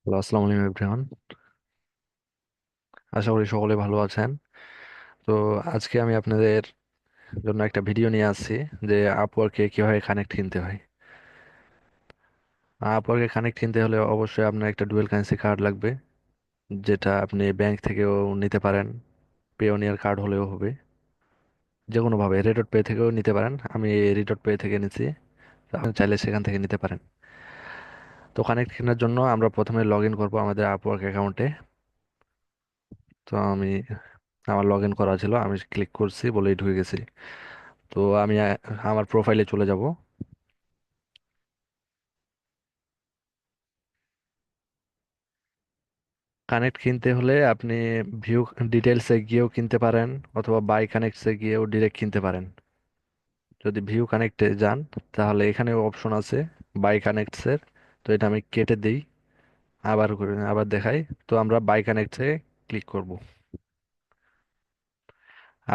Hello, আসসালামু আলাইকুম everyone. আশা করি সকলে ভালো আছেন। তো আজকে আমি আপনাদের জন্য একটা ভিডিও নিয়ে আসছি যে আপওয়ার্কে কিভাবে কানেক্ট কিনতে হয়। আপওয়ার্কে কানেক্ট কিনতে হলে অবশ্যই আপনার একটা ডুয়েল কারেন্সি কার্ড লাগবে, যেটা আপনি ব্যাংক থেকেও নিতে পারেন, পেওনিয়ার কার্ড হলেও হবে। যে কোনো ভাবে রেডট পে থেকেও নিতে পারেন, আমি রেডট পে থেকে নিচ্ছি। তো আপনি চাইলে সেখান থেকে নিতে পারেন। তো কানেক্ট কেনার জন্য আমরা প্রথমে লগ ইন করবো আমাদের আপওয়ার্ক অ্যাকাউন্টে। তো আমার লগ ইন করা ছিল, আমি ক্লিক করছি বলেই ঢুকে গেছি। তো আমি আমার প্রোফাইলে চলে যাব। কানেক্ট কিনতে হলে আপনি ভিউ ডিটেলসে গিয়েও কিনতে পারেন, অথবা বাই কানেক্টসে গিয়েও ডিরেক্ট কিনতে পারেন। যদি ভিউ কানেক্টে যান, তাহলে এখানেও অপশন আছে বাই কানেক্টসের। তো এটা আমি কেটে দিই, আবার দেখাই। তো আমরা বাই কানেক্টসে ক্লিক করব।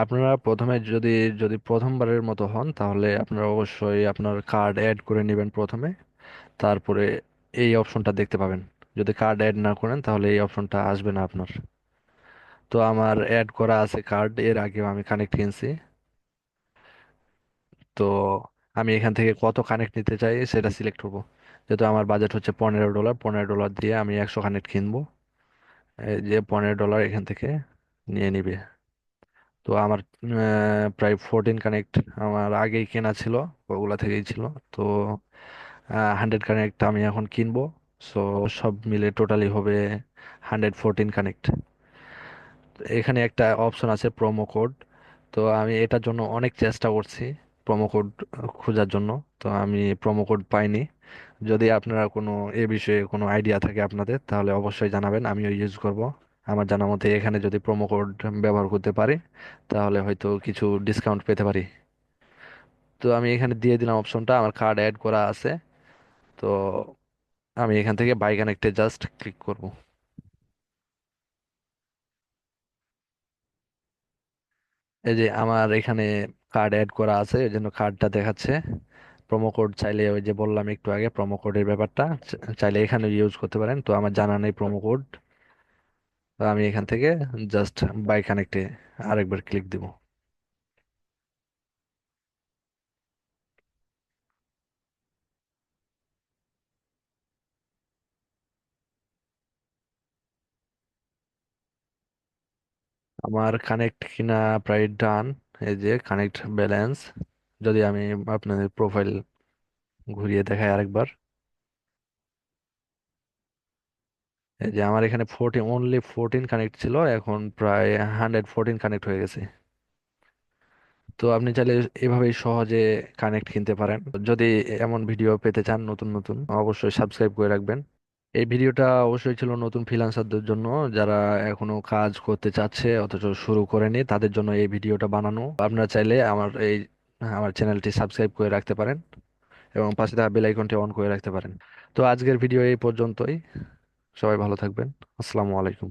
আপনারা প্রথমে যদি যদি প্রথমবারের মতো হন, তাহলে আপনারা অবশ্যই আপনার কার্ড অ্যাড করে নেবেন প্রথমে। তারপরে এই অপশনটা দেখতে পাবেন। যদি কার্ড অ্যাড না করেন, তাহলে এই অপশনটা আসবে না আপনার। তো আমার অ্যাড করা আছে কার্ড, এর আগেও আমি কানেক্ট কিনছি। তো আমি এখান থেকে কত কানেক্ট নিতে চাই সেটা সিলেক্ট করব। যেহেতু আমার বাজেট হচ্ছে $15, $15 দিয়ে আমি 100 কানেক্ট কিনবো। এই যে $15 এখান থেকে নিয়ে নিবে। তো আমার প্রায় 14 কানেক্ট আমার আগেই কেনা ছিল, ওগুলা থেকেই ছিল। তো 100 কানেক্ট আমি এখন কিনবো। সো সব মিলে টোটালি হবে 114 কানেক্ট। এখানে একটা অপশন আছে প্রোমো কোড। তো আমি এটার জন্য অনেক চেষ্টা করছি, প্রোমো কোড খোঁজার জন্য। তো আমি প্রোমো কোড পাইনি। যদি আপনারা কোনো এ বিষয়ে কোনো আইডিয়া থাকে আপনাদের, তাহলে অবশ্যই জানাবেন, আমিও ইউজ করব। আমার জানা মতে এখানে যদি প্রোমো কোড ব্যবহার করতে পারি, তাহলে হয়তো কিছু ডিসকাউন্ট পেতে পারি। তো আমি এখানে দিয়ে দিলাম অপশনটা, আমার কার্ড অ্যাড করা আছে। তো আমি এখান থেকে বাই কানেক্টে জাস্ট ক্লিক করব। এই যে আমার এখানে কার্ড অ্যাড করা আছে, এই জন্য কার্ডটা দেখাচ্ছে। প্রোমো কোড চাইলে, ওই যে বললাম একটু আগে প্রোমো কোডের ব্যাপারটা, চাইলে এখানে ইউজ করতে পারেন। তো আমার জানা নেই প্রোমো কোড। তো আমি এখান থেকে জাস্ট বাই কানেক্টে আরেকবার ক্লিক দিব। আমার কানেক্ট কিনা প্রায় ডান। এই যে কানেক্ট ব্যালেন্স, যদি আমি আপনাদের প্রোফাইল ঘুরিয়ে দেখাই আরেকবার। এই যে আমার এখানে 14 কানেক্ট ছিল, এখন প্রায় 114 কানেক্ট হয়ে গেছে। তো আপনি চাইলে এভাবেই সহজে কানেক্ট কিনতে পারেন। যদি এমন ভিডিও পেতে চান নতুন নতুন, অবশ্যই সাবস্ক্রাইব করে রাখবেন। এই ভিডিওটা অবশ্যই ছিল নতুন ফ্রিল্যান্সারদের জন্য, যারা এখনো কাজ করতে চাচ্ছে অথচ শুরু করেনি, তাদের জন্য এই ভিডিওটা বানানো। আপনারা চাইলে আমার চ্যানেলটি সাবস্ক্রাইব করে রাখতে পারেন, এবং পাশে থাকা বেল আইকনটি অন করে রাখতে পারেন। তো আজকের ভিডিও এই পর্যন্তই। সবাই ভালো থাকবেন। আসসালামু আলাইকুম।